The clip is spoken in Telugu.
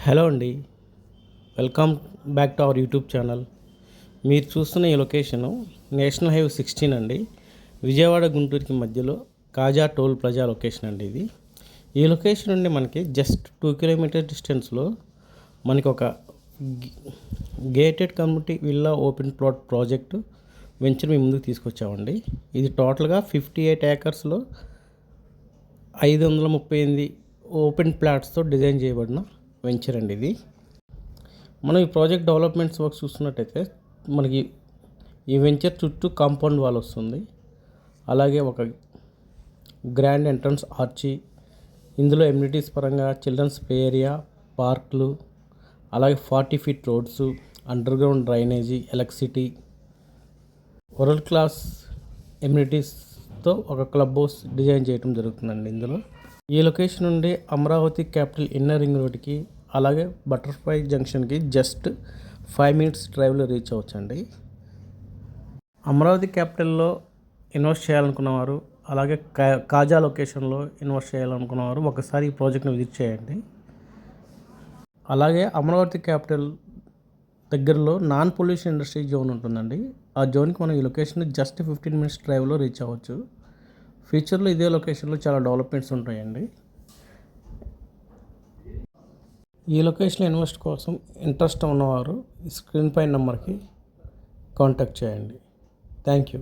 హలో అండి. Welcome back to our YouTube channel. మీరు చూస్తున్న ఈ లొకేషను నేషనల్ హైవే 16 అండి. విజయవాడ గుంటూరుకి మధ్యలో కాజా టోల్ ప్లాజా లొకేషన్ అండి ఇది. ఈ లొకేషన్ నుండి మనకి జస్ట్ 2 కిలోమీటర్ డిస్టెన్స్లో మనకి ఒక gated community villa open plot project venture మీ ముందుకు తీసుకొచ్చామండి. ఇది టోటల్గా 58 ఏకర్స్లో 538 ఓపెన్ ప్లాట్స్తో డిజైన్ చేయబడిన వెంచర్ అండి ఇది. మనం ఈ ప్రాజెక్ట్ డెవలప్మెంట్స్ వర్క్ చూస్తున్నట్టయితే మనకి ఈ వెంచర్ చుట్టూ కాంపౌండ్ వాల్ వస్తుంది. అలాగే ఒక గ్రాండ్ ఎంట్రన్స్ ఆర్చి, ఇందులో ఎమ్యూనిటీస్ పరంగా చిల్డ్రన్స్ ప్లే ఏరియా, పార్కులు, అలాగే 40 feet roads, underground drainage, electricity, world class ఎమ్యూనిటీస్తో ఒక క్లబ్ హౌస్ డిజైన్ చేయడం జరుగుతుందండి. ఇందులో ఈ లొకేషన్ నుండి అమరావతి క్యాపిటల్ ఇన్నర్ రింగ్ రోడ్కి, అలాగే బటర్ఫ్లై జంక్షన్కి జస్ట్ 5 మినిట్స్ డ్రైవ్లో రీచ్ అవ్వచ్చండి. అమరావతి క్యాపిటల్లో ఇన్వెస్ట్ చేయాలనుకున్నవారు, అలాగే కాజా లొకేషన్లో ఇన్వెస్ట్ చేయాలనుకున్నవారు ఒకసారి ఈ ప్రాజెక్ట్ని విజిట్ చేయండి. అలాగే అమరావతి క్యాపిటల్ దగ్గరలో నాన్ పొల్యూషన్ ఇండస్ట్రీ జోన్ ఉంటుందండి. ఆ జోన్కి మనం ఈ లొకేషన్ జస్ట్ 15 మినిట్స్ డ్రైవ్లో రీచ్ అవ్వచ్చు. ఫ్యూచర్లో ఇదే లొకేషన్లో చాలా డెవలప్మెంట్స్ ఉంటాయండి. ఈ లొకేషన్ ఇన్వెస్ట్ కోసం ఇంట్రెస్ట్ ఉన్నవారు స్క్రీన్ పై నెంబర్కి కాంటాక్ట్ చేయండి. Thank you.